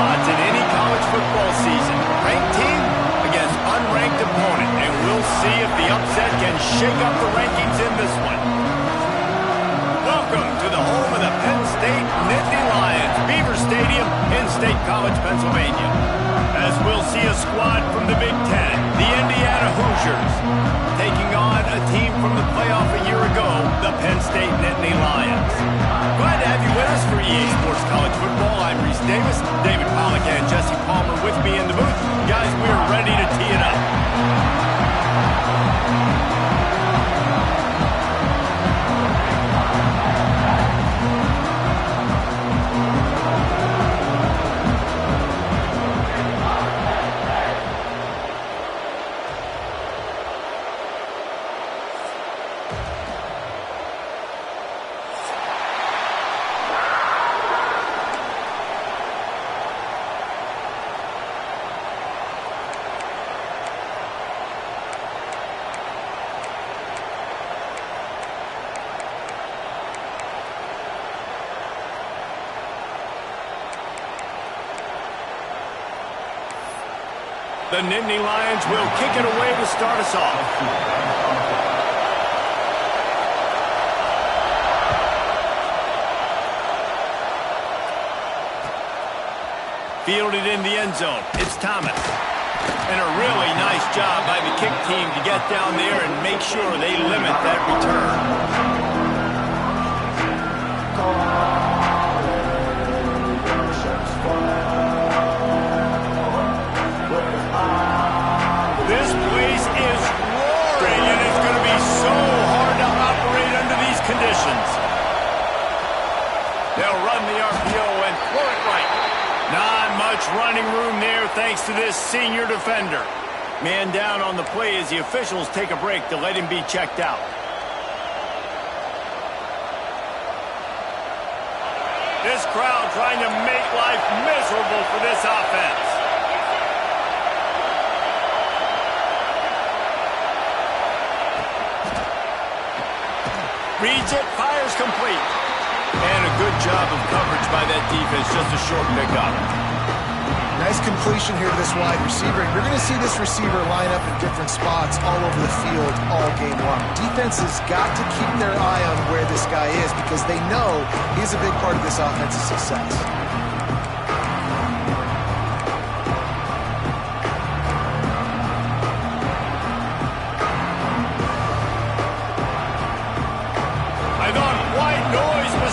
spots in any college football season. Ranked team against unranked opponent, and we'll see if the upset can shake up the rankings in this one. Welcome to the home of the Penn State Nittany Lions, Beaver Stadium in State College, Pennsylvania. As we'll see a squad from the Big Ten, the Indiana Hoosiers, taking on a team from the playoff a year ago, the Penn State Nittany Lions. Glad to have you with us for EA Sports College Football. I'm Reese Davis, David Pollack and Jesse Palmer with me in the booth. Guys, we are ready to tee it up. The Nittany Lions will kick it away to start us off. Fielded in the end zone. It's Thomas. And a really nice job by the kick team to get down there and make sure they limit that return. This place is roaring, and it's going to be so hard to operate under these conditions. They'll run the RPO and throw it right. Not much running room there thanks to this senior defender. Man down on the play as the officials take a break to let him be checked out. This crowd trying to make life miserable for this offense. Reads it, fires complete. And a good job of coverage by that defense, just a short pickup. Nice completion here to this wide receiver. And you're going to see this receiver line up in different spots all over the field all game long. Defense has got to keep their eye on where this guy is because they know he's a big part of this offense's success.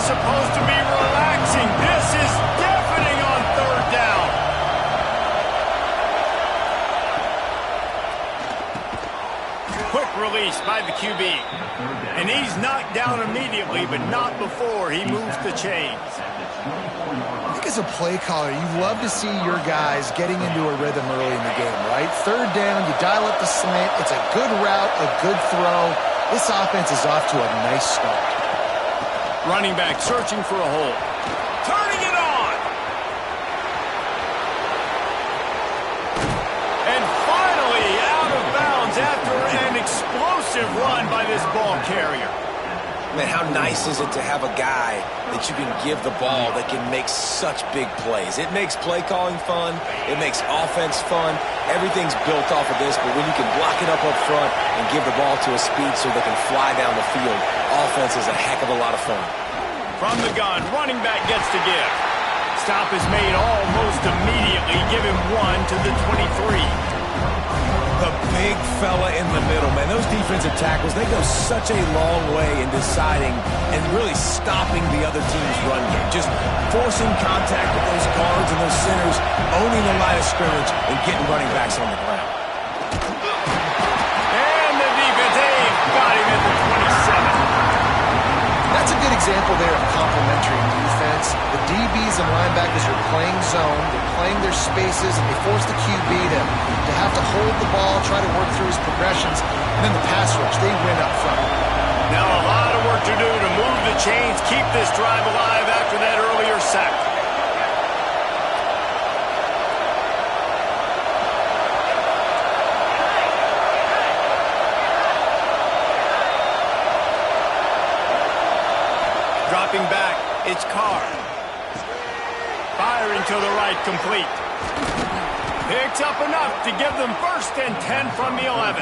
Supposed to be relaxing. This is deafening on third down. Quick release by the QB. And he's knocked down immediately, but not before he moves the chains. I think as a play caller, you love to see your guys getting into a rhythm early in the game, right? Third down, you dial up the slant. It's a good route, a good throw. This offense is off to a nice start. Running back searching for a hole. Turning it on! And finally out of bounds after an explosive run by this ball carrier. Man, how nice is it to have a guy that you can give the ball that can make such big plays. It makes play calling fun. It makes offense fun. Everything's built off of this, but when you can block it up front and give the ball to a speed so they can fly down the field, offense is a heck of a lot of fun. From the gun, running back gets to give. Stop is made almost immediately. Give him one to the 23. The big fella in the middle, man. Those defensive tackles, they go such a long way in deciding and really stopping the other team's run game. Just forcing contact with those guards and those centers, owning the line of scrimmage, and getting running backs on the ground. And the defense, got him at the 27. That's a good example there of complementary defense. The DBs and linebackers are playing zone, they're playing their spaces, and they force the QB to have to hold the ball, try to work through his progressions, and then the pass rush, they win up front. Now a lot of work to do to move the chains, keep this drive alive after that earlier sack. Dropping back, it's Carr. firing to the right, complete. Picks up enough to give them 1st and 10 from the 11.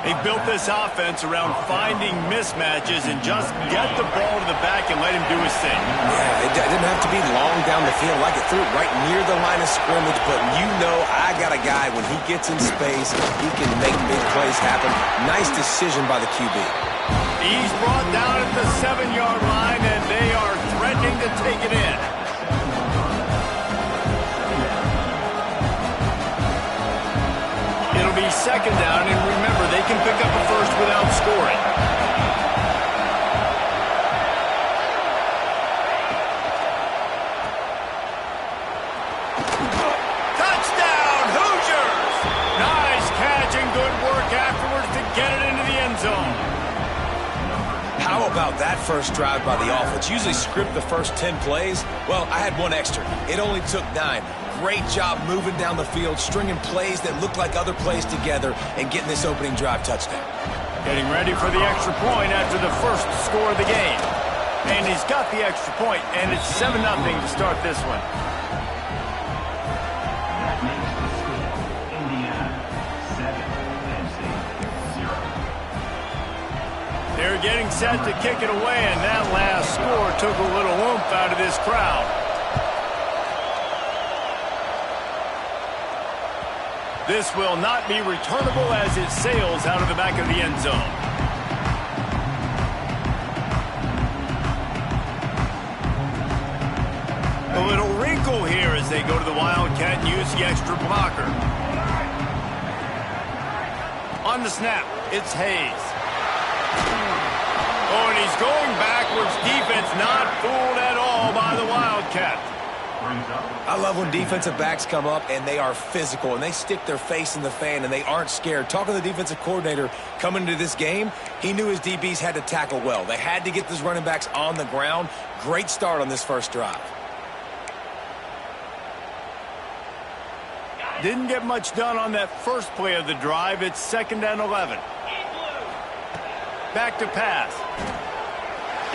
They built this offense around finding mismatches and just get the ball to the back and let him do his thing. Yeah, it didn't have to be long down the field. Like it threw it right near the line of scrimmage, but you know I got a guy, when he gets in space, he can make big plays happen. Nice decision by the QB. He's brought down at the 7-yard line, and they are threatening to take it in. It'll be 2nd down, and remember, they can pick up a first without scoring. Touchdown, Hoosiers! Nice catch and good work afterwards to get it into the end zone. How about that first drive by the offense? Usually script the first 10 plays. Well, I had one extra. It only took 9. Great job moving down the field, stringing plays that look like other plays together, and getting this opening drive touchdown. Getting ready for the extra point after the first score of the game. And he's got the extra point, and it's 7-0 to start this one. They're getting set to kick it away, and that last score took a little oomph out of this crowd. This will not be returnable as it sails out of the back of the end zone. A little wrinkle here as they go to the Wildcat and use the extra blocker. On the snap, it's Hayes. Oh, and he's going backwards. Defense not fooled at all by the Wildcat. I love when defensive backs come up and they are physical and they stick their face in the fan and they aren't scared. Talking to the defensive coordinator coming into this game, he knew his DBs had to tackle well. They had to get those running backs on the ground. Great start on this first drive. Didn't get much done on that first play of the drive. It's 2nd and 11. Back to pass.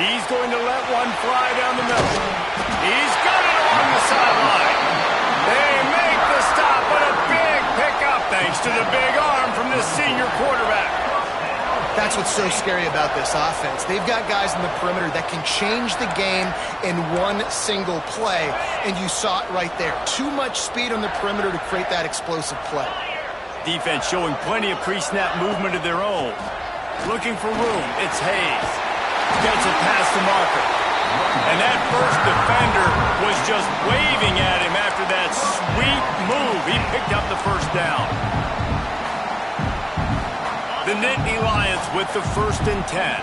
He's going to let one fly down the middle. He's got it along the sideline. They make the stop, but a big pickup thanks to the big arm from this senior quarterback. That's what's so scary about this offense. They've got guys in the perimeter that can change the game in one single play, and you saw it right there. Too much speed on the perimeter to create that explosive play. Defense showing plenty of pre-snap movement of their own. Looking for room, it's Hayes. Gets it past the marker. And that first defender was just waving at him after that sweet move. He picked up the first down. The Nittany Lions with the 1st and 10.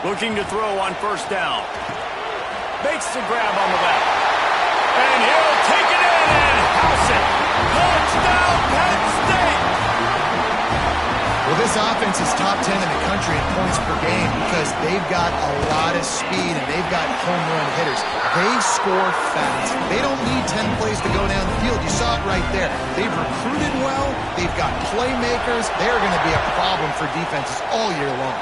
Looking to throw on 1st down. Makes the grab on the left. And he'll take it in and house it. Touchdown, Penn State! Well, this offense is top 10 in the country in points per game because they've got a lot of speed and they've got home run hitters. They score fast. They don't need 10 plays to go down the field. You saw it right there. They've recruited well. They've got playmakers. They're going to be a problem for defenses all year long.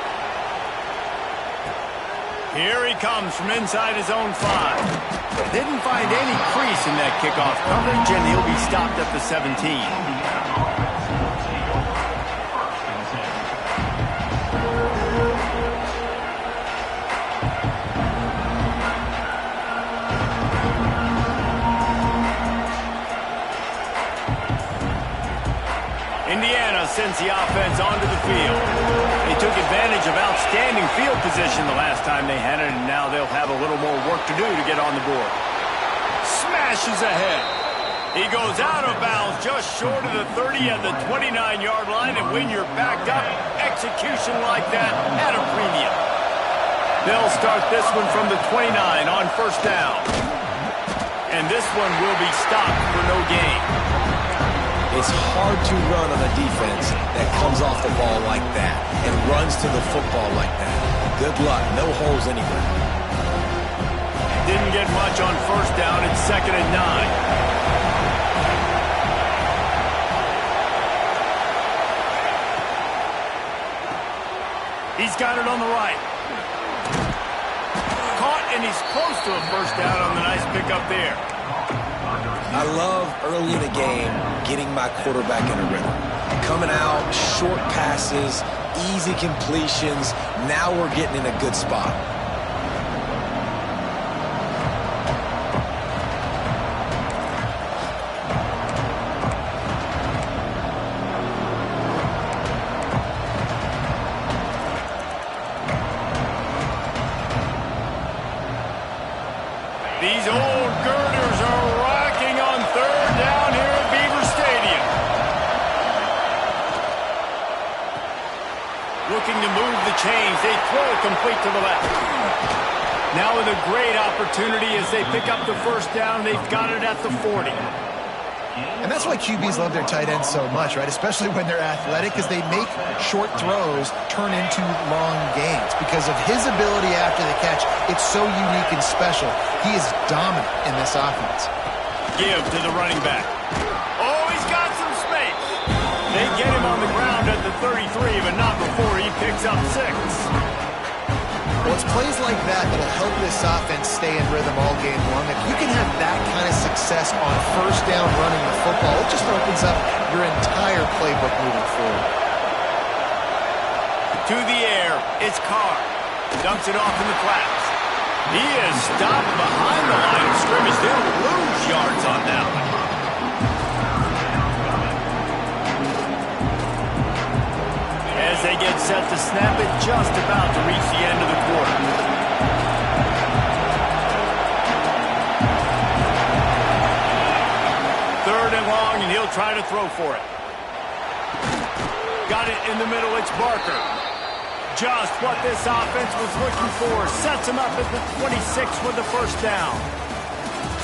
Here he comes from inside his own 5. Didn't find any crease in that kickoff coverage, and he'll be stopped at the 17. Indiana sends the offense onto the field. They took advantage of outstanding field position the last time they had it, and now they'll have a little more work to do to get on the board. Smashes ahead. He goes out of bounds just short of the 30 at the 29-yard line, and when you're backed up, execution like that at a premium. They'll start this one from the 29 on 1st down. And this one will be stopped for no gain. It's hard to run on a defense that comes off the ball like that and runs to the football like that. Good luck. No holes anywhere. Didn't get much on 1st down. It's 2nd and 9. He's got it on the right. Caught He's close to a first down on the nice pickup there. I love early in the game getting my quarterback in a rhythm. Coming out, short passes, easy completions. Now we're getting in a good spot. These old girders are rocking on third down here at Beaver Stadium. Looking to move the chains. They throw it complete to the left. Now with a great opportunity as they pick up the first down. They've got it at the 40. And that's why QBs love their tight ends so much, right? Especially when they're athletic, because they make short throws turn into long gains. Because of his ability after the catch, it's so unique and special. He is dominant in this offense. Give to the running back. Oh, he's got some space. They get him on the ground at the 33, but not before he picks up 6. Well, it's plays like that that'll help this offense stay in rhythm all game long. If you can have that kind of success on first down running the football, it just opens up your entire playbook moving forward. To the air, it's Carr. Dumps it off in the flats. He is stopped behind the line of scrimmage. They'll lose yards on that one. As they get set to snap it, just about to reach the end of the quarter. Third and long, and he'll try to throw for it. Got it in the middle, it's Barker. Just what this offense was looking for. Sets him up at the 26 with the first down.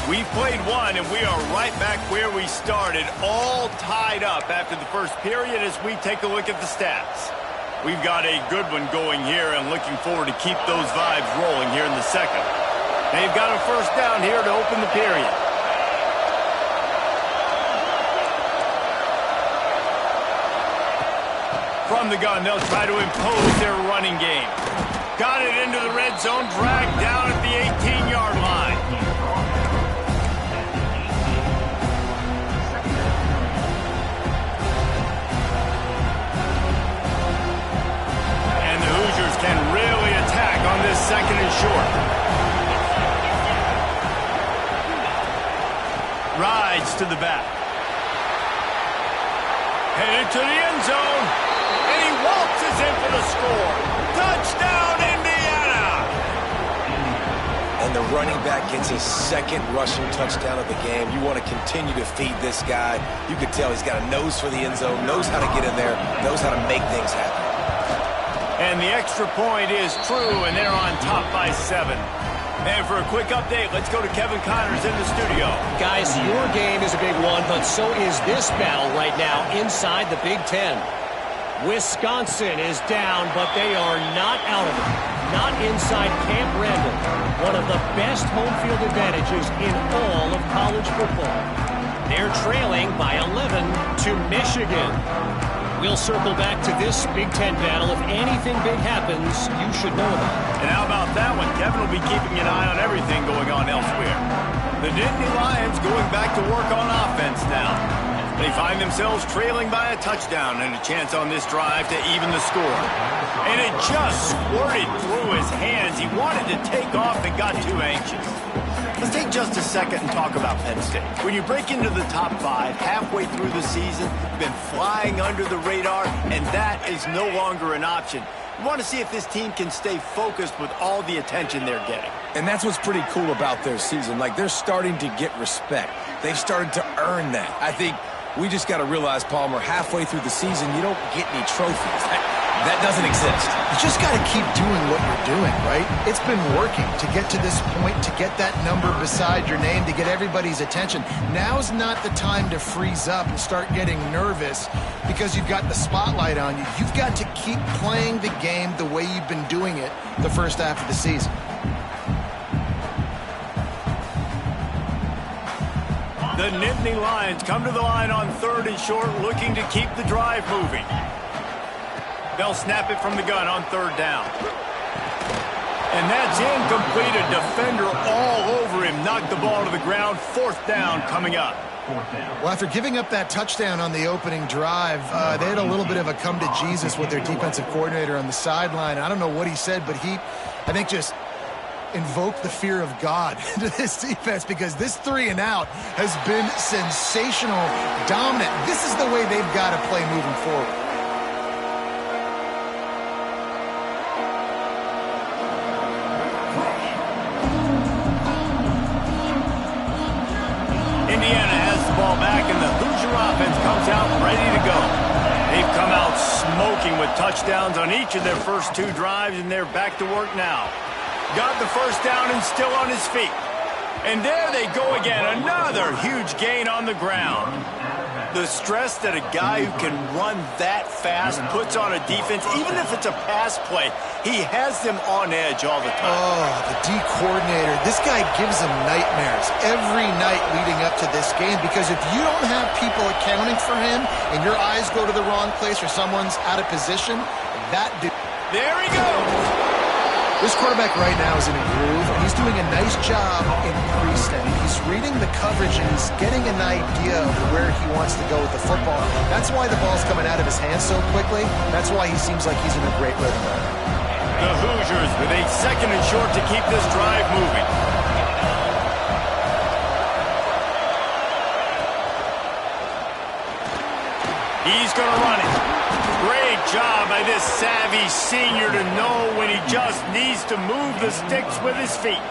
We've played one, and we are right back where we started, all tied up after the first period as we take a look at the stats. We've got a good one going here and looking forward to keep those vibes rolling here in the second. They've got a first down here to open the period. From the gun, they'll try to impose their running game. Got it into the red zone, dragged down at the 18-yard line. And the Hoosiers can really attack on this second and short. Rides to the back. Headed to the end zone. And he waltzes in for the score. Touchdown, Indiana! And the running back gets his second rushing touchdown of the game. You want to continue to feed this guy. You can tell he's got a nose for the end zone, knows how to get in there, knows how to make things happen. And the extra point is true, and they're on top by 7. And for a quick update, let's go to Kevin Connors in the studio. Guys, your game is a big one, but so is this battle right now inside the Big Ten. Wisconsin is down, but they are not out of it. Not inside Camp Randall, one of the best home field advantages in all of college football. They're trailing by 11 to Michigan. We'll circle back to this Big Ten battle. If anything big happens, you should know about it. And how about that one? Kevin will be keeping an eye on everything going on elsewhere. The Nittany Lions going back to work on offense now. They find themselves trailing by a touchdown and a chance on this drive to even the score. And it just squirted through his hands. He wanted to take off and got too anxious. Let's take just a second and talk about Penn State. When you break into the top 5 halfway through the season, you've been flying under the radar, and that is no longer an option. You want to see if this team can stay focused with all the attention they're getting. And that's what's pretty cool about their season. Like, they're starting to get respect. They've started to earn that. I think we just got to realize, Palmer, halfway through the season, you don't get any trophies. That doesn't exist. You just got to keep doing what you're doing, right? It's been working to get to this point, to get that number beside your name, to get everybody's attention. Now's not the time to freeze up and start getting nervous because you've got the spotlight on you. You've got to keep playing the game the way you've been doing it the first half of the season. The Nittany Lions come to the line on 3rd and short, looking to keep the drive moving. They'll snap it from the gun on 3rd down. And that's incomplete. A defender all over him. Knocked the ball to the ground. 4th down coming up. Well, after giving up that touchdown on the opening drive, they had a little bit of a come to Jesus with their defensive coordinator on the sideline. I don't know what he said, but he, I think, just invoked the fear of God into this defense, because this 3-and-out has been sensational, dominant. This is the way they've got to play moving forward. Indiana has the ball back, and the Hoosier offense comes out ready to go. They've come out smoking with touchdowns on each of their first 2 drives, and they're back to work now. Got the first down and still on his feet. And there they go again. Another huge gain on the ground. The stress that a guy who can run that fast puts on a defense, even if it's a pass play, he has them on edge all the time. Oh, the D coordinator. This guy gives them nightmares every night leading up to this game, because if you don't have people accounting for him and your eyes go to the wrong place or someone's out of position, that dude. There he goes. This quarterback right now is in a groove, and he's doing a nice job in pre-snap. He's reading the coverage, and he's getting an idea of where he wants to go with the football. That's why the ball's coming out of his hands so quickly. That's why he seems like he's in a great rhythm. The Hoosiers with a 2nd and short to keep this drive moving. He's going to run it. Great job by this savvy senior to know when he just needs to move the sticks with his feet.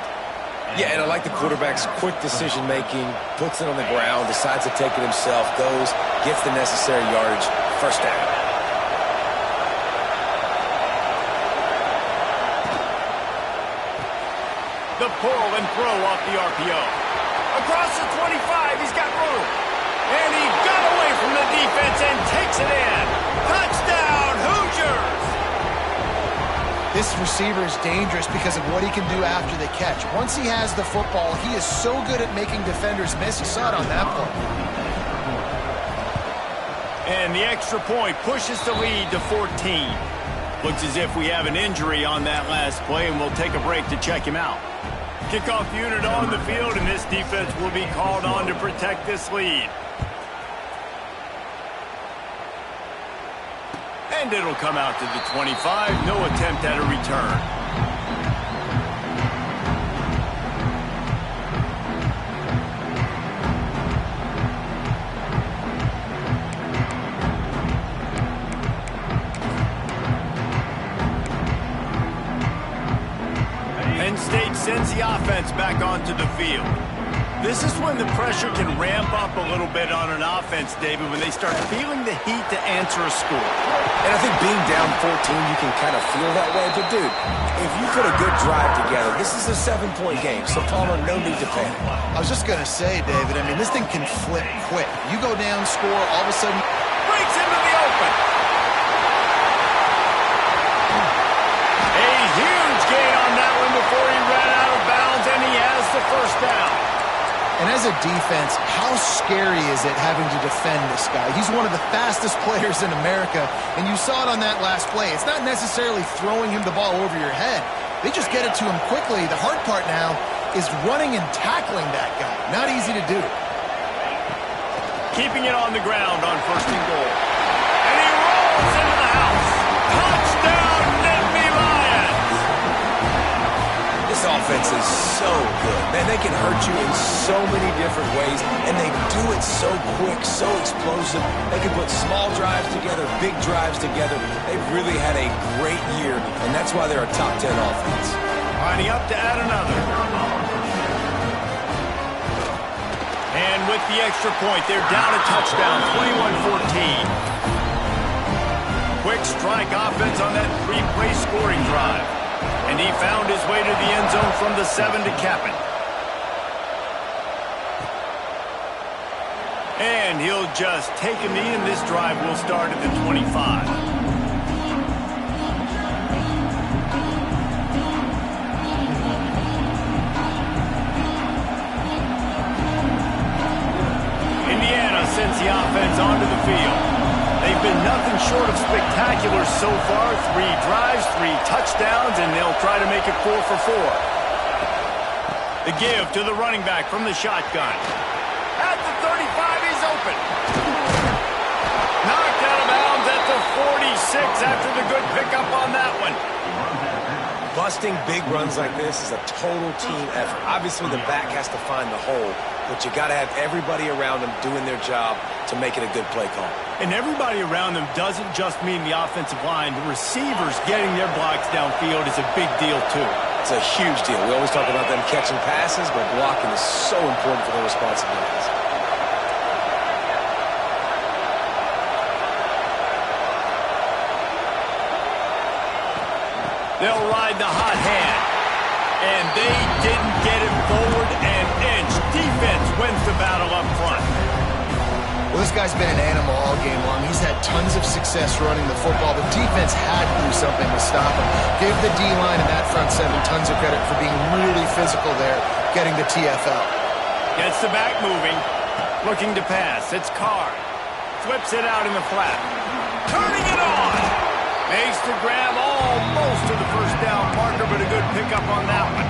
Yeah, and I like the quarterback's quick decision-making, puts it on the ground, decides to take it himself, goes, gets the necessary yardage, 1st down. The pull and throw off the RPO. Across the 25, he's got room. And he got away from the defense and takes it in. Touchdown, Hoosiers! This receiver is dangerous because of what he can do after the catch. Once he has the football, he is so good at making defenders miss. You saw it on that play. And the extra point pushes the lead to 14. Looks as if we have an injury on that last play, and we'll take a break to check him out. Kickoff unit on the field, and this defense will be called on to protect this lead. And it'll come out to the 25. No attempt at a return. Penn State sends the offense back onto the field. This is when the pressure can ramp up a little bit on an offense, David, when they start feeling the heat to answer a score. And I think being down 14, you can kind of feel that way. But, dude, if you put a good drive together, this is a 7-point game. So, Palmer, no need to panic. I was just going to say, David, I mean, this thing can flip quick. You go down, score, all of a sudden. Breaks into the open. A huge gain on that one before he ran out of bounds, and he has the 1st down. And as a defense, how scary is it having to defend this guy? He's one of the fastest players in America, and you saw it on that last play. It's not necessarily throwing him the ball over your head. They just get it to him quickly. The hard part now is running and tackling that guy. Not easy to do. Keeping it on the ground on 1st and goal. And he rolls into the house. Touchdown, Nittany Lions! This offense is so good. Man, they can hurt you in so many different ways, and they do it so quick, so explosive. They can put small drives together, big drives together. They've really had a great year, and that's why they're a top 10 offense. Lining up to add another. And with the extra point, they're down a touchdown, 21-14. Quick strike offense on that 3-play scoring drive. And he found his way to the end zone from the 7 to cap it. And he'll just take a knee, and this drive will start at the 25. Indiana sends the offense onto the field. They've been nothing short of spectacular so far. 3 drives, 3 3 touchdowns, and they'll try to make it 4 for 4. The give to the running back from the shotgun. At the 35, he's open. Knocked out of bounds at the 46 after the good pickup on that one. Busting big runs like this is a total team effort. Obviously, the back has to find the hole, but you got to have everybody around them doing their job to make it a good play call. And everybody around them doesn't just mean the offensive line. The receivers getting their blocks downfield is a big deal, too. It's a huge deal. We always talk about them catching passes, but blocking is so important for their responsibilities. They'll ride the hot hand. And they didn't get it forward an inch. Defense wins the battle up front. Well, this guy's been an animal all game long. He's had tons of success running the football. The defense had to do something to stop him. Gave the D-line and that front seven tons of credit for being really physical there, getting the TFL. Gets the back moving. Looking to pass. It's Carr. Flips it out in the flat. Turning it on. Makes the grab almost to the first down marker, but a good pickup on that one.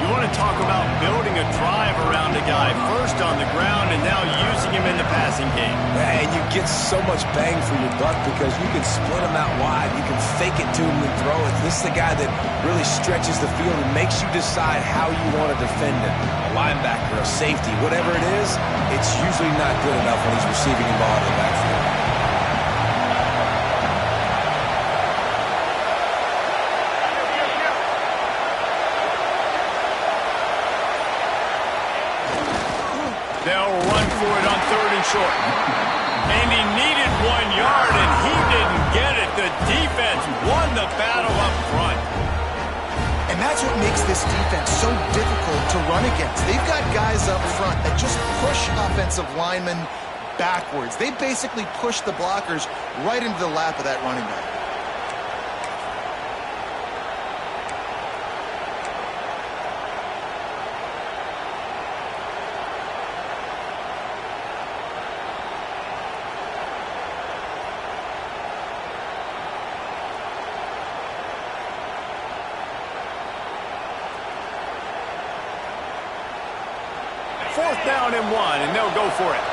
You want to talk about building a drive around a guy. First on the ground and now using him in the passing game. And you get so much bang for your buck because you can split him out wide. You can fake it to him and throw it. This is the guy that really stretches the field and makes you decide how you want to defend him. A linebacker, a safety, whatever it is, it's usually not good enough when he's receiving the ball in the backfield. They'll run for it on 3rd and short. And he needed 1 yard, and he didn't get it. The defense won the battle up front. And that's what makes this defense so difficult to run against. They've got guys up front that just push offensive linemen backwards. They basically push the blockers right into the lap of that running back. Fourth down and 1, and they'll go for it.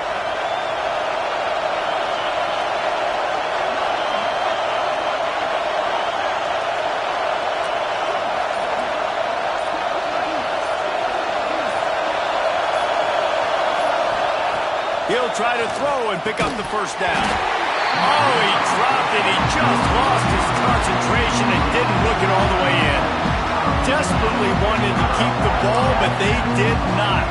He'll try to throw and pick up the first down. Oh, he dropped it. He just lost his concentration and didn't look it all the way in. Desperately wanted to keep the ball, but they did not.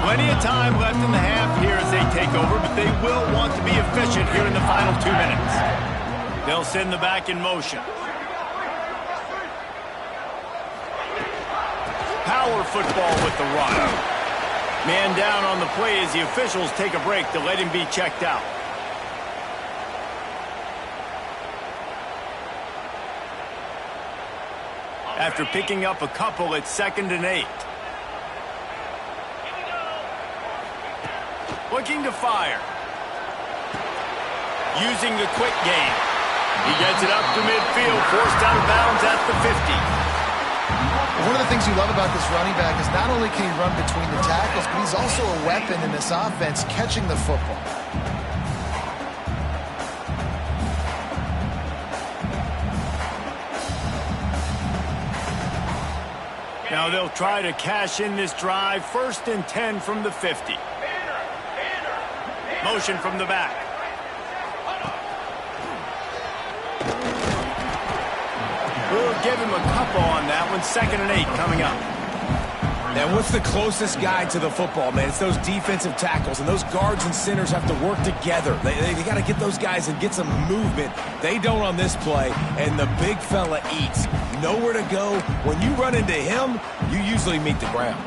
Plenty of time left in the half here as they take over, but they will want to be efficient here in the final 2 minutes. They'll send the back in motion. Power football with the run. Man down on the play as the officials take a break to let him be checked out. After picking up a couple, it's 2nd and 8. Looking to fire. Using the quick game. He gets it up to midfield, forced out of bounds at the 50. One of the things you love about this running back is not only can he run between the tackles, but he's also a weapon in this offense catching the football. Now they'll try to cash in this drive. 1st and 10 from the 50. Motion from the back. We'll give him a couple on that one. 2nd and 8 coming up. And what's the closest guy to the football, man? It's those defensive tackles, and those guards and centers have to work together. They got to get those guys and get some movement. They don't on this play, and the big fella eats. Nowhere to go. When you run into him, you usually meet the ground.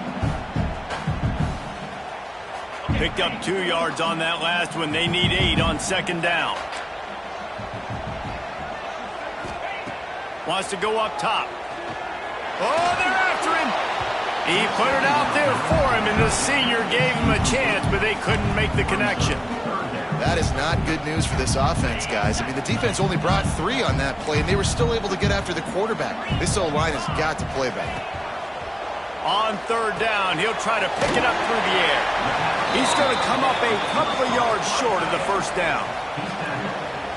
Picked up 2 yards on that last one. They need 8 on 2nd down. Wants to go up top. Oh, they're after him. He put it out there for him, and the senior gave him a chance, but they couldn't make the connection. That is not good news for this offense, guys. I mean, the defense only brought 3 on that play, and they were still able to get after the quarterback. This O-line has got to play better. On third down, he'll try to pick it up through the air. He's going to come up a couple of yards short of the first down.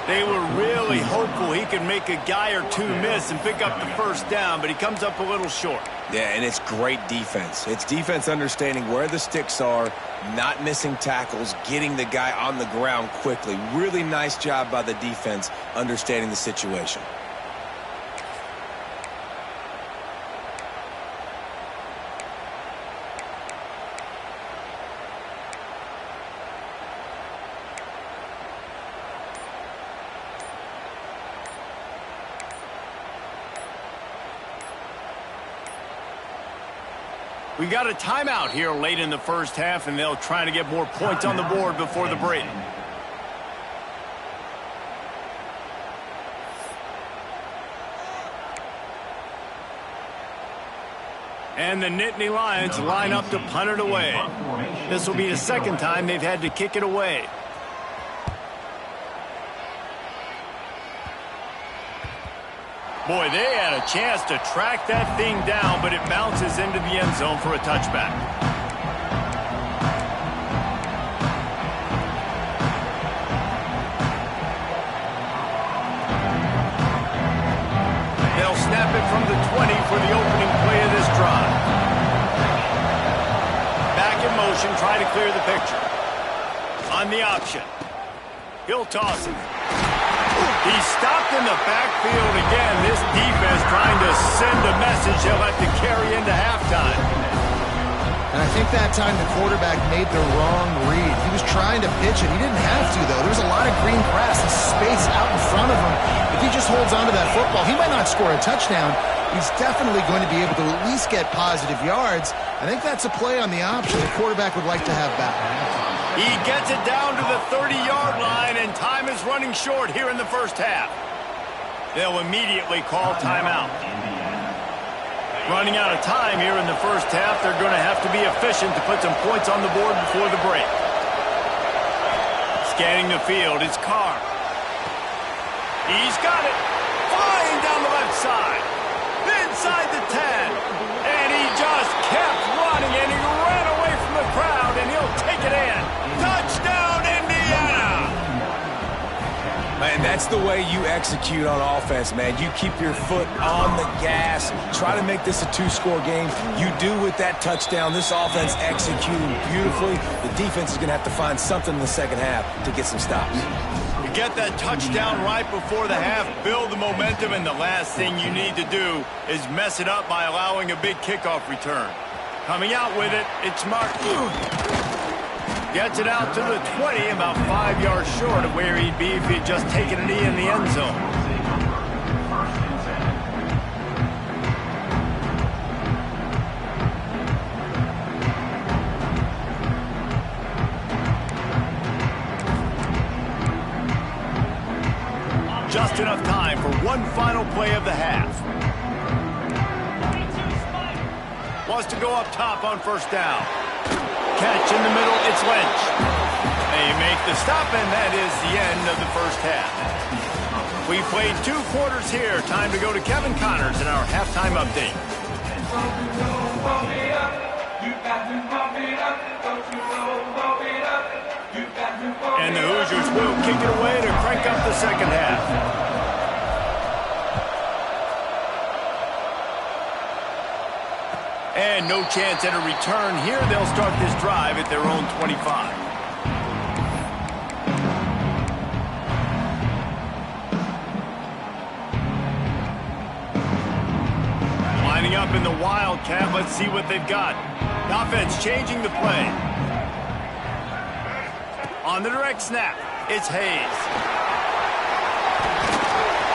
They were really hopeful he could make a guy or two miss and pick up the first down, but he comes up a little short. Yeah, and it's great defense. It's defense understanding where the sticks are, not missing tackles, getting the guy on the ground quickly. Really nice job by the defense understanding the situation. We got a timeout here late in the first half, and they'll try to get more points on the board before the break. And the Nittany Lions line up to punt it away. This will be the second time they've had to kick it away. Boy, they had a chance to track that thing down, but it bounces into the end zone for a touchback. They'll snap it from the 20 for the opening play of this drive. Back in motion, try to clear the picture. On the option. He'll toss it. He's stopped in the backfield again. This defense trying to send a message they'll have to carry into halftime. And I think that time the quarterback made the wrong read. He was trying to pitch it. He didn't have to, though. There was a lot of green grass and space out in front of him. If he just holds on to that football, he might not score a touchdown. He's definitely going to be able to at least get positive yards. I think that's a play on the option the quarterback would like to have back. He gets it down to the 30-yard line, and time is running short here in the first half. They'll immediately call timeout. Running out of time here in the first half, they're going to have to be efficient to put some points on the board before the break. Scanning the field, it's Carr. He's got it. Flying down the left side. Inside the 10. And he just kept running, and he ran away from the crowd, and he'll take it in. Touchdown, Indiana! Man, that's the way you execute on offense, man. You keep your foot on the gas. Try to make this a 2-score game. You do with that touchdown. This offense executing beautifully. The defense is going to have to find something in the second half to get some stops. You get that touchdown right before the half, build the momentum, and the last thing you need to do is mess it up by allowing a big kickoff return. Coming out with it, it's Martin. Gets it out to the 20, about 5 yards short of where he'd be if he'd just taken a knee in the end zone. Just enough time for one final play of the half. Wants to go up top on first down. Catch in the middle, it's Lynch. They make the stop, and that is the end of the first half. We played 2 quarters here. Time to go to Kevin Connors in our halftime update. And the Hoosiers will kick it away to crank up the second half. And no chance at a return here. They'll start this drive at their own 25. Lining up in the Wildcat. Let's see what they've got. The offense changing the play. On the direct snap, it's Hayes.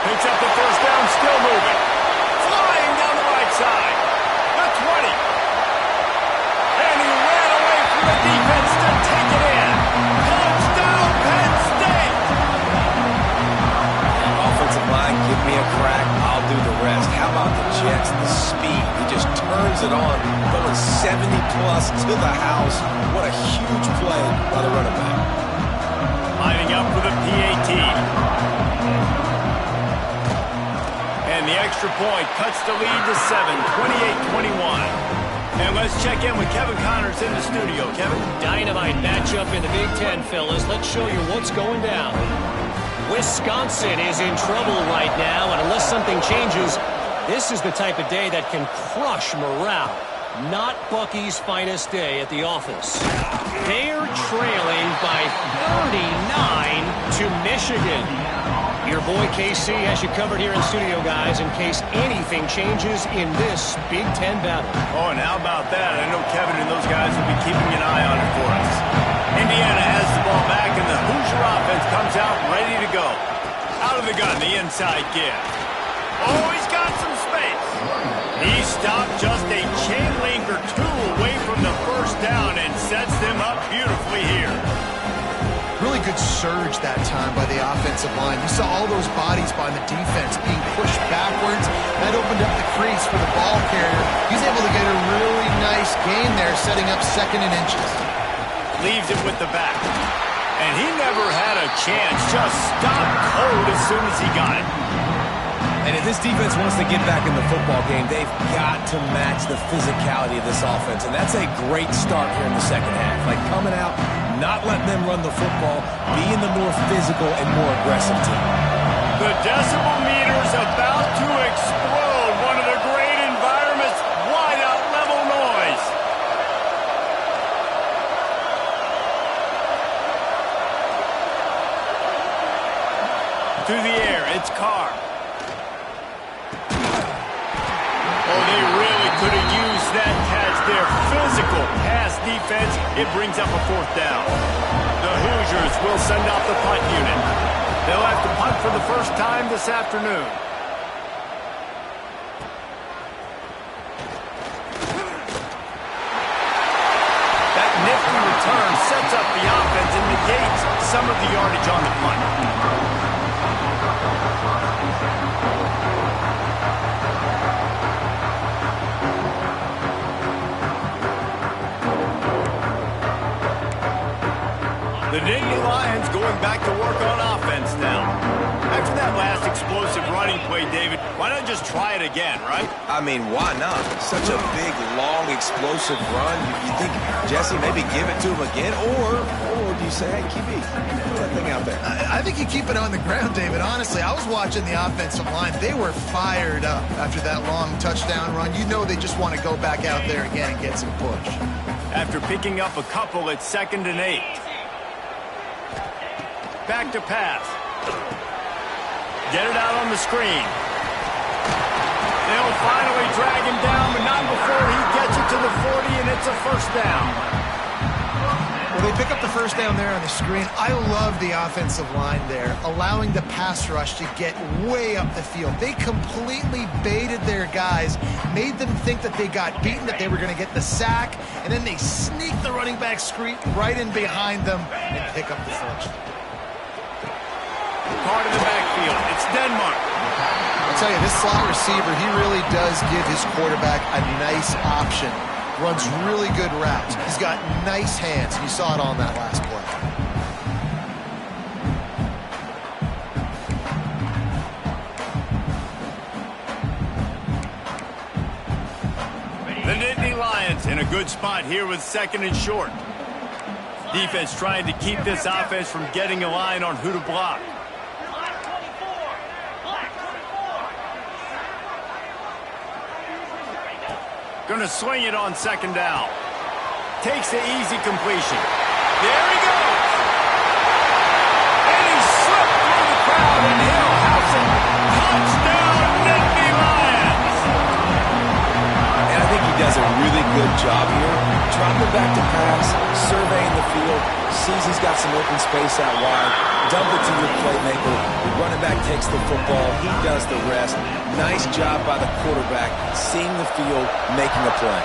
Picks up the first down, still moving. Flying down the right side. The 20. And he ran away from the defense to take it in. Touchdown, Penn State! Offensive line, give me a crack. I'll do the rest. How about the Jets, the speed, pours it on, going 70-plus to the house. What a huge play by the running back. Lining up for the PAT. And the extra point cuts the lead to 7, 28-21. And let's check in with Kevin Connors in the studio. Kevin? Dynamite matchup in the Big Ten, fellas. Let's show you what's going down. Wisconsin is in trouble right now, and unless something changes, this is the type of day that can crush morale. Not Bucky's finest day at the office. They're trailing by 39 to Michigan. Your boy KC has you covered here in studio, guys, in case anything changes in this Big Ten battle. Oh, and how about that? I know Kevin and those guys will be keeping an eye on it for us. Indiana has the ball back, and the Hoosier offense comes out ready to go. Out of the gun, the inside give. Oh, he's got some space. He stopped just a chain link or two away from the first down and sets them up beautifully here. Really good surge that time by the offensive line. You saw all those bodies by the defense being pushed backwards. That opened up the crease for the ball carrier. He's able to get a really nice gain there, setting up 2nd and inches. Leaves it with the back. And he never had a chance. Just stopped cold as soon as he got it. And if this defense wants to get back in the football game, they've got to match the physicality of this offense. And that's a great start here in the second half. Like coming out, not letting them run the football, being the more physical and more aggressive team. The decibel meter's about to explode. One of the great environments, wide out level noise. Through the air, it's Carr. Oh, they really could have used that catch there. Physical pass defense. It brings up a 4th down. The Hoosiers will send out the punt unit. They'll have to punt for the first time this afternoon. That nifty return sets up the offense and negates some of the yardage on the punt. The Nittany Lions going back to work on offense now. After that last explosive running play, David, why not just try it again, right? I mean, why not? Such a big, long, explosive run. You think, Jesse, maybe give it to him again? Or do you say, hey, QB, put that thing out there? I think you keep it on the ground, David. Honestly, I was watching the offensive line. They were fired up after that long touchdown run. You know they just want to go back out there again and get some push. After picking up a couple, it's 2nd and 8. Back to pass. Get it out on the screen. They'll finally drag him down, but not before he gets it to the 40, and it's a 1st down. Well, they pick up the 1st down there on the screen. I love the offensive line there, allowing the pass rush to get way up the field. They completely baited their guys, made them think that they got beaten, that they were going to get the sack, and then they sneak the running back screen right in behind them and pick up the 1st. Part of the backfield. It's Denmark. I'll tell you, this slot receiver, he really does give his quarterback a nice option. Runs really good routes. He's got nice hands. You saw it on that last play. The Nittany Lions in a good spot here with 2nd and short. Defense trying to keep this offense from getting a line on who to block. Going to swing it on 2nd down. Takes the easy completion. There he goes. And he slipped through the crowd, and he'll house it. Touchdown, Nittany Lions. And I think he does a really good job here. Dropping back to pass, surveying the field, sees he's got some open space out wide, dump it to your playmaker. The running back takes the football. He does the rest. Nice job by the quarterback, seeing the field, making a play.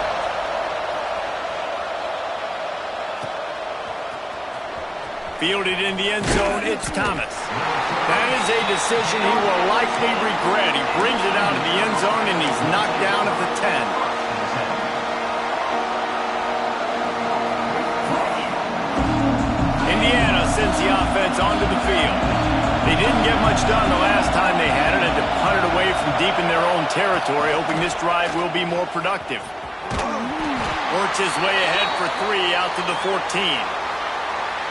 Fielded in the end zone, it's Thomas. That is a decision he will likely regret. He brings it out of the end zone, and he's knocked down at the 10. offense onto the field. They didn't get much done the last time they had it, and to punt it away from deep in their own territory, hoping this drive will be more productive. Works his way ahead for 3 out to the 14.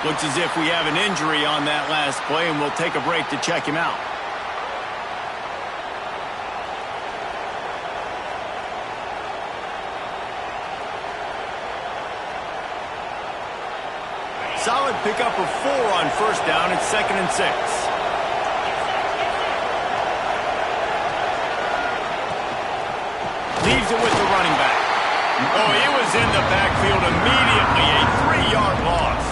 Looks as if we have an injury on that last play, and we'll take a break to check him out. Solid pickup of 4 on first down. It's 2nd and 6. Leaves it with the running back. Oh, he was in the backfield immediately. A 3-yard loss.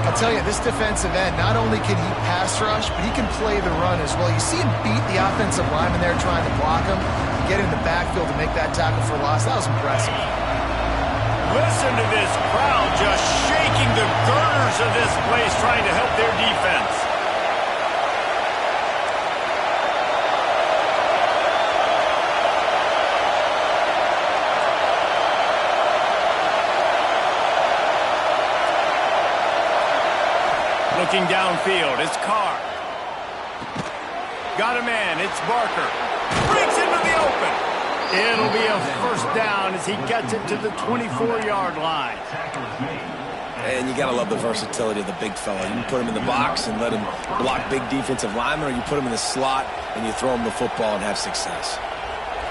I'll tell you, this defensive end, not only can he pass rush, but he can play the run as well. You see him beat the offensive lineman there trying to block him, get in the backfield to make that tackle for loss. That was impressive. Listen to this crowd just shaking the girders of this place, trying to help their defense. Looking downfield, it's Carr. Got a man, it's Barker. Breaks into the open. It'll be a first down as he gets it to the 24-yard line. And you got to love the versatility of the big fella. You can put him in the box and let him block big defensive linemen, or you put him in the slot and you throw him the football and have success.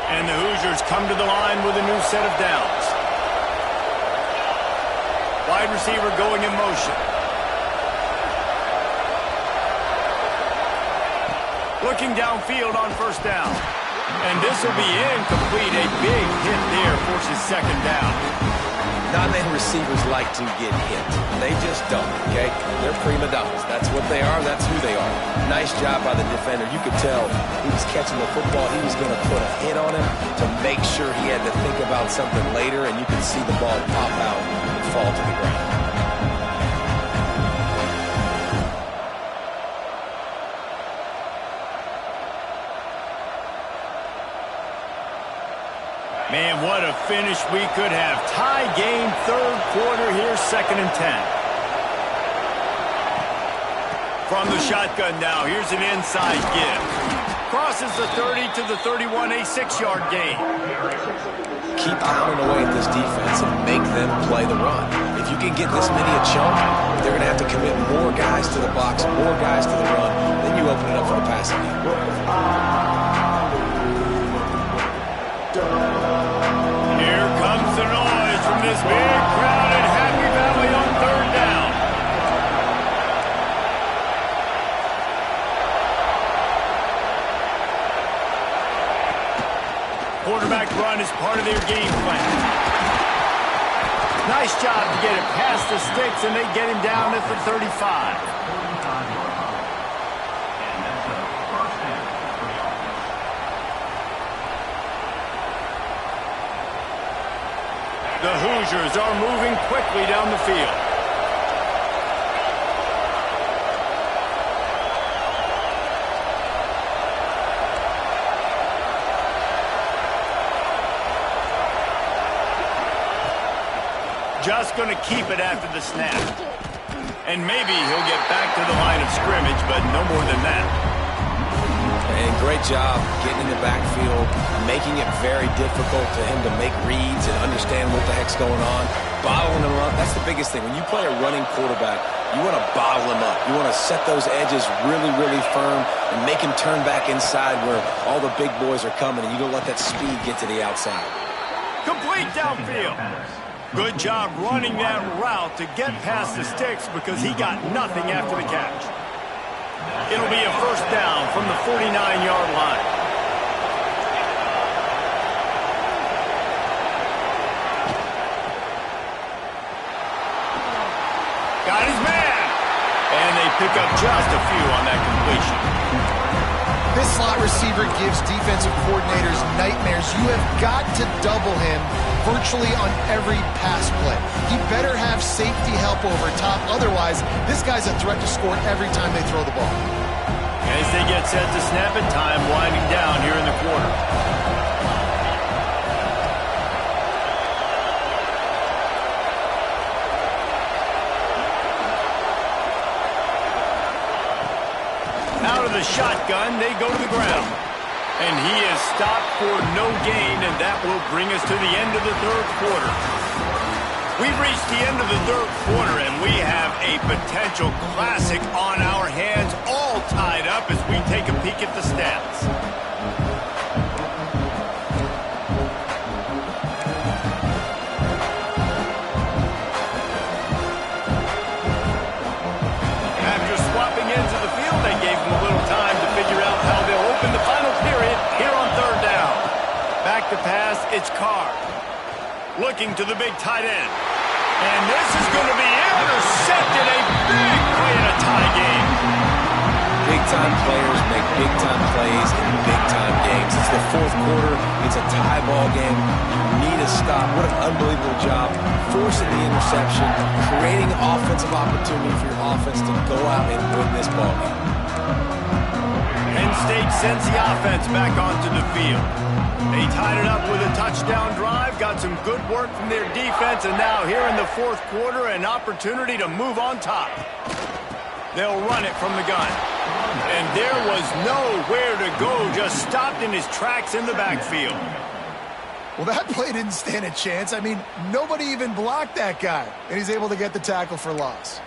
And the Hoosiers come to the line with a new set of downs. Wide receiver going in motion. Looking downfield on first down. And this will be incomplete. A big hit there forces 2nd down. Not many receivers like to get hit. They just don't, okay? They're prima donnas. That's what they are. That's who they are. Nice job by the defender. You could tell he was catching the football. He was going to put a hit on him to make sure he had to think about something later, and you could see the ball pop out and fall to the ground. Man, what a finish we could have. Tie game, 3rd quarter here, 2nd and 10. From the shotgun now, here's an inside give. Crosses the 30 to the 31, a 6-yard gain. Keep pounding away at this defense and make them play the run. If you can get this many a chunk, they're going to have to commit more guys to the box, more guys to the run. Then you open it up for the passing game. Here comes the noise from this big crowd in Happy Valley on 3rd down. Quarterback run is part of their game plan. Nice job to get it past the sticks, and they get him down at the 35. The Hoosiers are moving quickly down the field. Just going to keep it after the snap. And maybe he'll get back to the line of scrimmage, but no more than that. And great job getting in the backfield, making it very difficult to him to make reads and understand what the heck's going on. Bottling him up, that's the biggest thing. When you play a running quarterback, you want to bottle him up. You want to set those edges really, really firm and make him turn back inside where all the big boys are coming, and you don't let that speed get to the outside. Complete downfield. Good job running that route to get past the sticks because he got nothing after the catch. It'll be a first down from the 49-yard line. Got his man. And they pick up just a few on that completion. This slot receiver gives defensive coordinators nightmares. You have got to double him virtually on every pass play. He better have safety help over top. Otherwise, this guy's a threat to score every time they throw the ball. As they get set to snap it, time winding down here in the quarter. the shotgun. They go to the ground. And he is stopped for no gain, and that will bring us to the end of the third quarter. We've reached the end of the third quarter, and we have a potential classic on our hands, all tied up as we take a peek at the stats. After swapping into the field, they gave him a little time to figure out how they'll open the final period here on third down. Back to pass, it's Carr. Looking to the big tight end. And this is going to be intercepted. A big play in a tie game. Big-time players make big-time plays in big-time games. It's the fourth quarter. It's a tie ball game. You need a stop. What an unbelievable job. Forcing the interception, creating offensive opportunity for your offense to go out and win this ball game. Penn State sends the offense back onto the field. They tied it up with a touchdown drive, got some good work from their defense, and now here in the fourth quarter, an opportunity to move on top. They'll run it from the gun. And there was nowhere to go, just stopped in his tracks in the backfield. Well, that play didn't stand a chance. I mean, nobody even blocked that guy, and he's able to get the tackle for loss.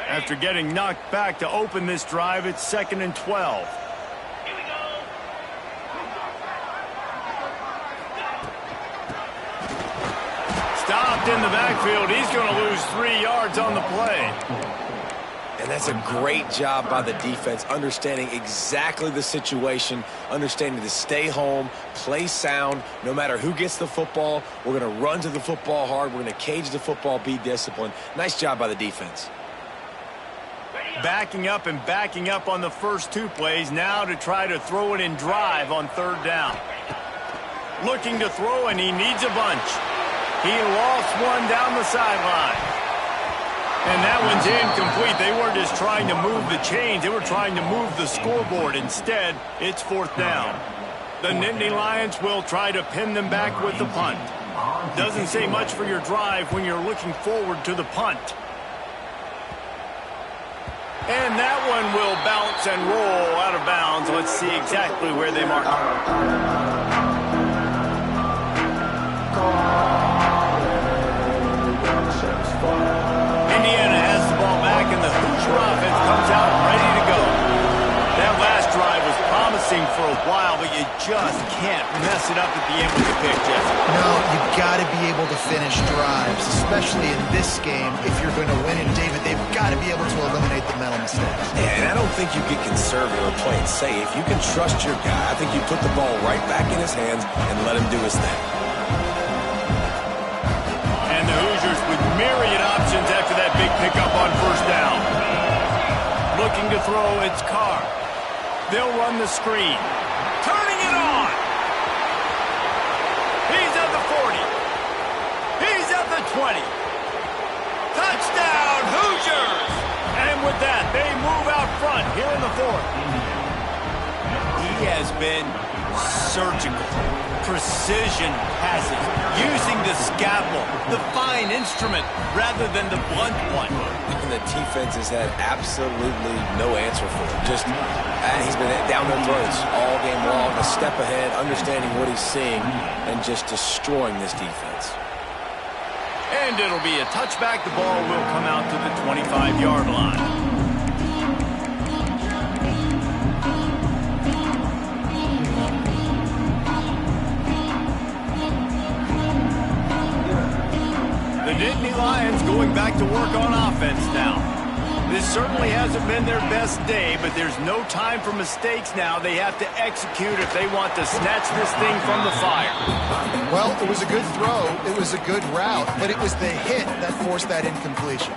After getting knocked back to open this drive, it's 2nd and 12. Stopped in the backfield. He's going to lose 3 yards on the play. And that's a great job by the defense, understanding exactly the situation, understanding to stay home, play sound, no matter who gets the football. We're going to run to the football hard. We're going to cage the football, be disciplined. Nice job by the defense. Backing up and backing up on the first 2 plays, now to try to throw it in drive on third down. Looking to throw, and he needs a bunch. He lost one down the sideline. And that one's incomplete. They weren't just trying to move the chains. They were trying to move the scoreboard. Instead, it's 4th down. The Nittany Lions will try to pin them back with the punt. Doesn't say much for your drive when you're looking forward to the punt. And that one will bounce and roll out of bounds. Let's see exactly where they mark it. Indiana has the ball back, and the Hoosier offense comes out ready to go. That last drive was promising for a while, but you just can't mess it up at the end with the pick, Jesse. No, you've got to be able to finish drives, especially in this game. If you're going to win it, David, they've got to be able to eliminate the mental mistakes. Yeah, and I don't think you get conservative or play it safe. You can trust your guy. I think you put the ball right back in his hands and let him do his thing. And the Hoosiers with myriad options after that big pickup on first down. Looking to throw, it's Carr. They'll run the screen. Turning it on. He's at the 40. He's at the 20. Touchdown, Hoosiers! And with that, they move out front here in the 4th. He has been surgical. Precision passes, using the scalpel, the fine instrument, rather than the blunt one. And the defense has had absolutely no answer for him. Just, he's been down their throats all game long, a step ahead, understanding what he's seeing, and just destroying this defense. And it'll be a touchback. The ball will come out to the 25-yard line. The Nittany Lions going back to work on offense now. This certainly hasn't been their best day, but there's no time for mistakes now. They have to execute if they want to snatch this thing from the fire. Well, it was a good throw. It was a good route, but it was the hit that forced that incompletion.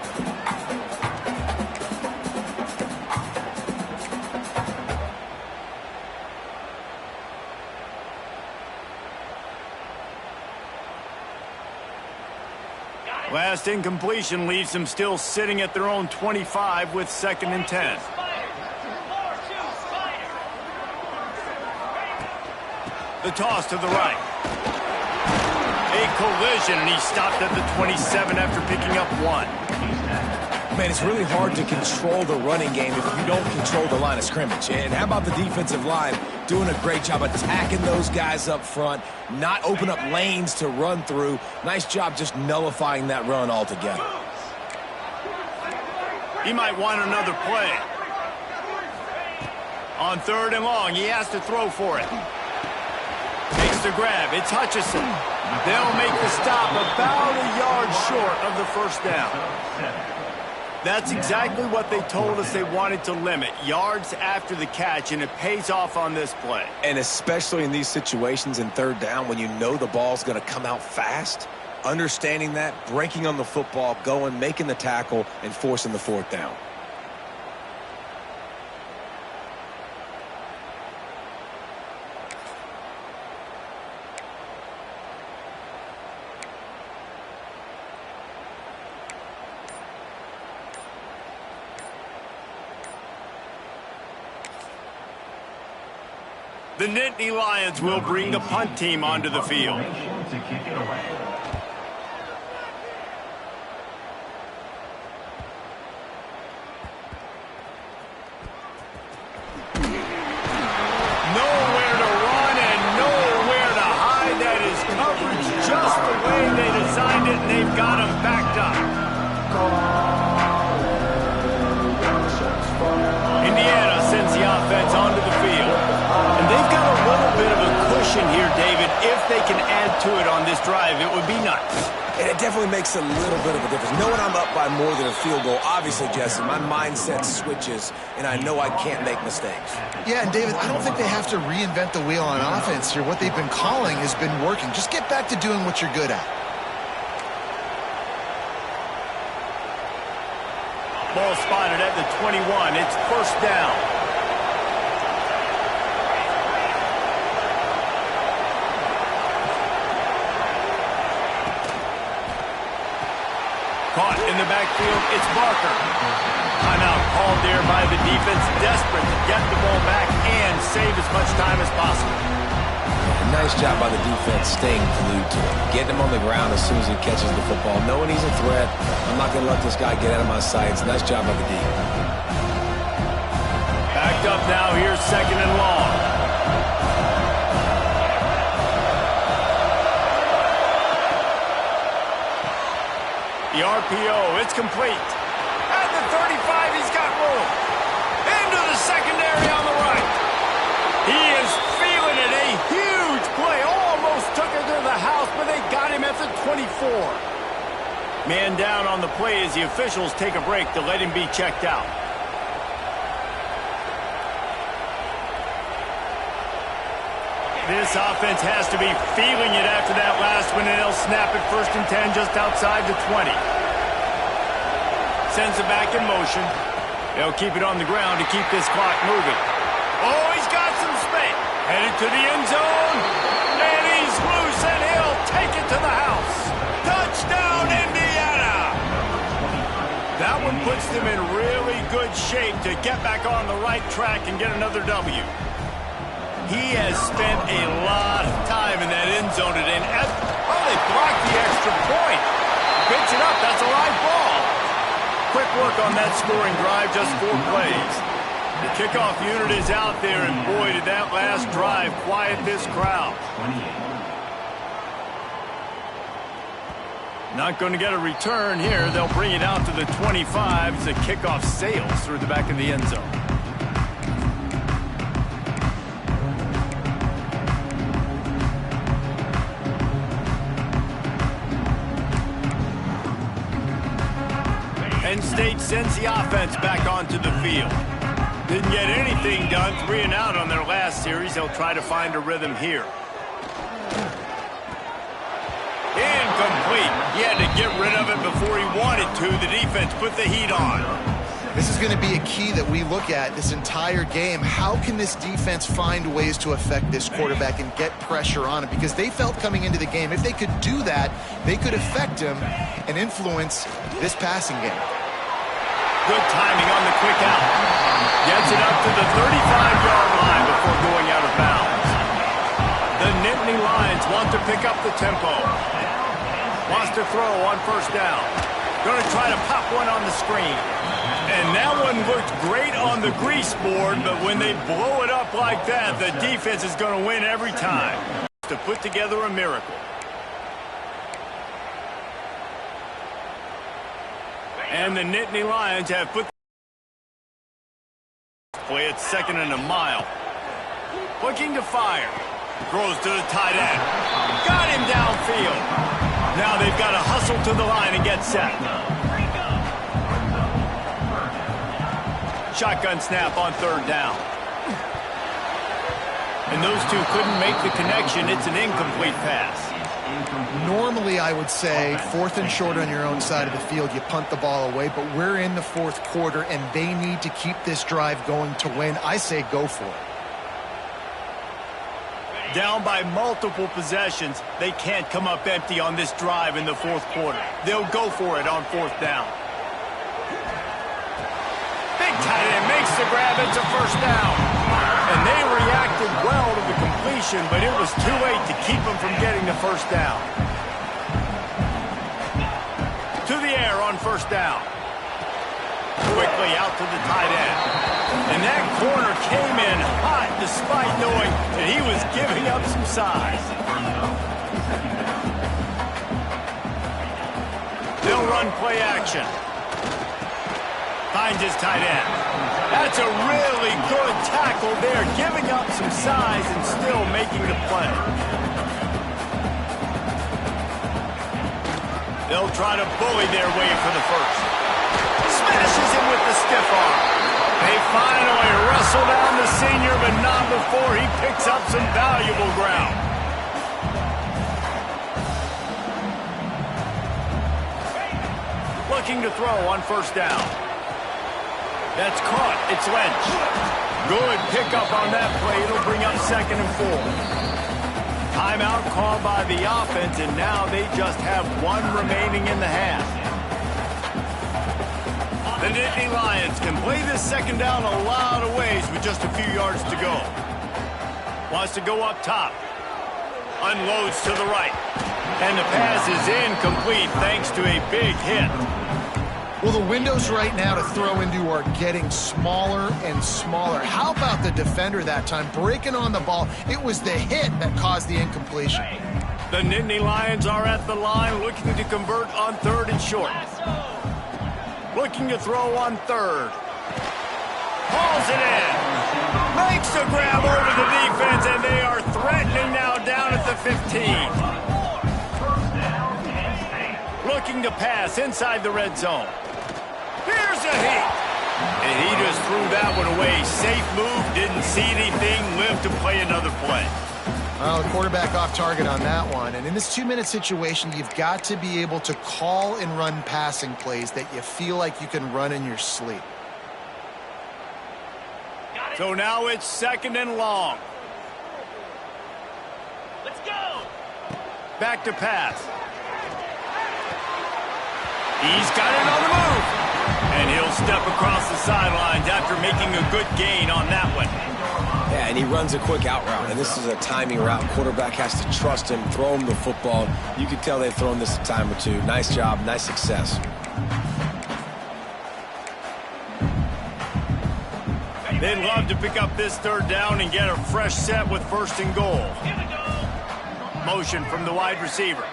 Last incompletion leaves them still sitting at their own 25 with 2nd and 10. The toss to the right. A collision, and he stopped at the 27 after picking up 1. Man, it's really hard to control the running game if you don't control the line of scrimmage. And how about the defensive line doing a great job attacking those guys up front, not open up lanes to run through. Nice job just nullifying that run altogether. He might want another play. On 3rd and long, he has to throw for it. Takes the grab. It's Hutchinson. They'll make the stop about a yard short of the first down. That's exactly what they told us they wanted to limit. Yards after the catch, and it pays off on this play. And especially in these situations in 3rd down when you know the ball's going to come out fast, understanding that, breaking on the football, going, making the tackle, and forcing the 4th down. The Nittany Lions will bring the punt team onto the field. Nowhere to run and nowhere to hide. That is coverage just the way they designed it, and they've got them backed up. Indiana sends the offense onto the field. And they've got a little bit of a cushion here, David. If they can add to it on this drive, it would be nice. And it definitely makes a little bit of a difference. Knowing I'm up by more than a field goal, obviously, Jesse, my mindset switches, and I know I can't make mistakes. Yeah, and David, I don't think they have to reinvent the wheel on offense here. What they've been calling has been working. Just get back to doing what you're good at. Ball spotted at the 21. It's 1st down. Caught in the backfield, it's Barker. Timeout called there by the defense, desperate to get the ball back and save as much time as possible. Nice job by the defense staying glued to it. Getting him on the ground as soon as he catches the football. Knowing he's a threat, I'm not going to let this guy get out of my sights. Nice job by the D. Backed up now, here's 2nd and long. The RPO, it's complete. At the 35, he's got room. Into the secondary on the right. He is feeling it. A huge play. Almost took it to the house, but they got him at the 24. Man down on the play as the officials take a break to let him be checked out. This offense has to be feeling it after that last one, and they'll snap it 1st and 10 just outside the 20. Sends it back in motion. They'll keep it on the ground to keep this clock moving. Oh, he's got some space. Headed to the end zone, and he's loose, and he'll take it to the house. Touchdown, Indiana! That one puts them in really good shape to get back on the right track and get another W. He has spent a lot of time in that end zone today. And they blocked the extra point. Pitch it up. That's a live ball. Quick work on that scoring drive, just 4 plays. The kickoff unit is out there, and boy, did that last drive quiet this crowd. Not going to get a return here. They'll bring it out to the 25 as the kickoff sails through the back of the end zone. Penn State sends the offense back onto the field. Didn't get anything done. 3 and out on their last series. They'll try to find a rhythm here. Incomplete. He had to get rid of it before he wanted to. The defense put the heat on. This is going to be a key that we look at this entire game. How can this defense find ways to affect this quarterback and get pressure on him? Because they felt coming into the game, if they could do that, they could affect him and influence this passing game. Good timing on the quick out. Gets it up to the 35-yard line before going out of bounds. The Nittany Lions want to pick up the tempo. Wants to throw on 1st down. Going to try to pop one on the screen. And that one looked great on the grease board, but when they blow it up like that, the defense is going to win every time. To put together a miracle. And the Nittany Lions have put play it second and a mile. Looking to fire. Throws to the tight end. Got him downfield. Now they've got to hustle to the line and get set. Shotgun snap on third down. And those two couldn't make the connection. It's an incomplete pass. Normally, I would say, 4th and short on your own side of the field, you punt the ball away, but we're in the 4th quarter, and they need to keep this drive going to win. I say go for it. Down by multiple possessions, they can't come up empty on this drive in the 4th quarter. They'll go for it on 4th down. Big tight end makes the grab. It's a first down. And they reacted well to the completion, but it was too late to keep them from getting the first down. To the air on first down. Quickly out to the tight end. And that corner came in hot despite knowing that he was giving up some size. They'll run play action. Finds his tight end. That's a really good tackle there, giving up some size and still making the play. They'll try to bully their way for the first. Smashes him with the stiff arm. They finally wrestle down the senior, but not before he picks up some valuable ground. Looking to throw on first down. That's caught. It's Lynch. Good pickup on that play. It'll bring up 2nd and 4. Timeout called by the offense, and now they just have one remaining in the half. The Nittany Lions can play this second down a lot of ways with just a few yards to go. Wants to go up top. Unloads to the right. And the pass is incomplete thanks to a big hit. Well, the windows right now to throw into are getting smaller and smaller. How about the defender that time breaking on the ball? It was the hit that caused the incompletion. The Nittany Lions are at the line looking to convert on 3rd and short. Looking to throw on 3rd. Hauls it in. Makes the grab over the defense, and they are threatening now down at the 15. Looking to pass inside the red zone. Here's a hit. And he just threw that one away. Safe move, didn't see anything, lived to play another play. Well, the quarterback off target on that one. And in this 2-minute situation, you've got to be able to call and run passing plays that you feel like you can run in your sleep. So now it's 2nd and long. Let's go. Back to pass. He's got it on the move. And he'll step across the sidelines after making a good gain on that one. Yeah, and he runs a quick out route, and this is a timing route. Quarterback has to trust him, throw him the football. You can tell they've thrown this a time or two. Nice job, nice success. They'd love to pick up this 3rd down and get a fresh set with 1st and goal. Motion from the wide receiver.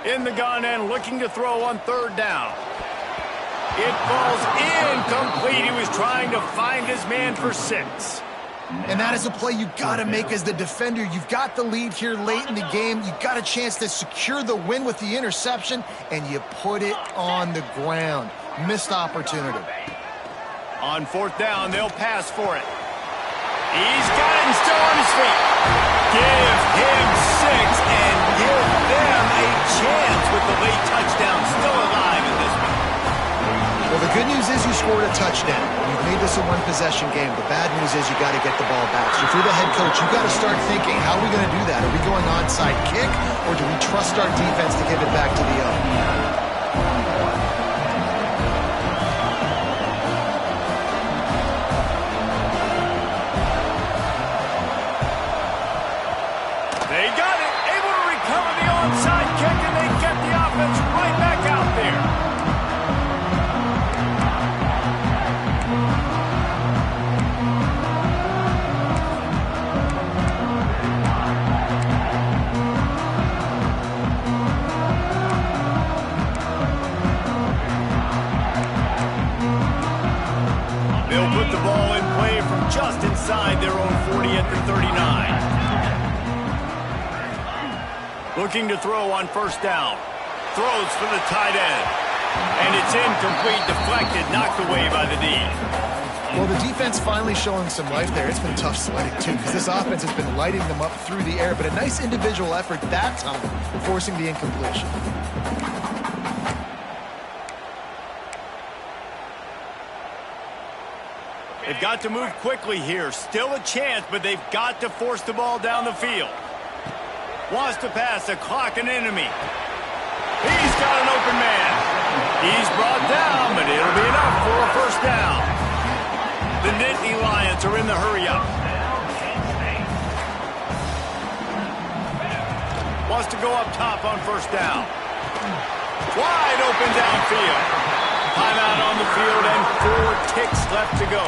In the gun and looking to throw on 3rd down. It falls incomplete. He was trying to find his man for 6. And that is a play you got to make as the defender. You've got the lead here late in the game. You got a chance to secure the win with the interception, and you put it on the ground. Missed opportunity. On 4th down, they'll pass for it. He's got it and still on his feet. Give him 6 and give them a chance with the late touchdown still alive in this one. Well, the good news is you scored a touchdown. You've made this a one-possession game. The bad news is you got to get the ball back. So if you're the head coach, you got to start thinking, how are we going to do that? Are we going onside kick, or do we trust our defense to give it back to the owner? They got it, able to recover the onside kick, and they get the offense right back out there. just inside their own 40 at the 39. Looking to throw on first down. Throws for the tight end. And it's incomplete, deflected, knocked away by the D. Well, the defense finally showing some life there. It's been tough sledding, too, because this offense has been lighting them up through the air. But a nice individual effort that time, forcing the incompletion. They've got to move quickly here. Still a chance, but they've got to force the ball down the field. Wants to pass, a clock an enemy. He's got an open man. He's brought down, but it'll be enough for a first down. The Nittany Lions are in the hurry-up. Wants to go up top on first down. Wide open downfield. Timeout on the field and 4 ticks left to go.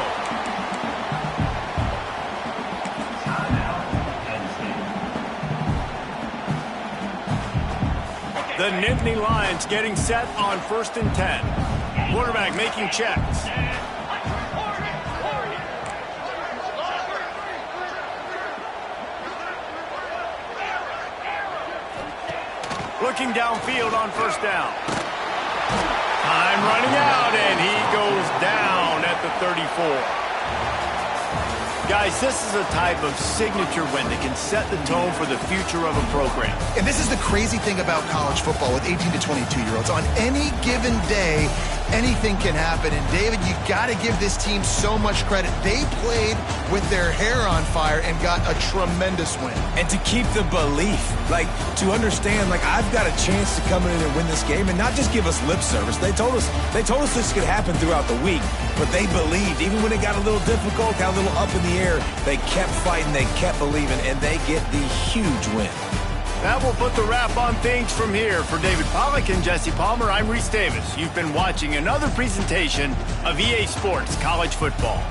The Nittany Lions getting set on 1st and 10. Quarterback making checks. Looking downfield on first down. Time running out, and he goes down at the 34. Guys, this is a type of signature win that can set the tone for the future of a program. And this is the crazy thing about college football with 18 to 22-year-olds. On any given day, anything can happen. And, David, you got to give this team so much credit. They played with their hair on fire and got a tremendous win. And to keep the belief, to understand, I've got a chance to come in and win this game and not just give us lip service. They told us this could happen throughout the week, but they believed. Even when it got a little difficult, got a little up in the air, they kept fighting, they kept believing, and they get the huge win. That will put the wrap on things from here. For David Pollack and Jesse Palmer, I'm Reese Davis. You've been watching another presentation of EA Sports College Football.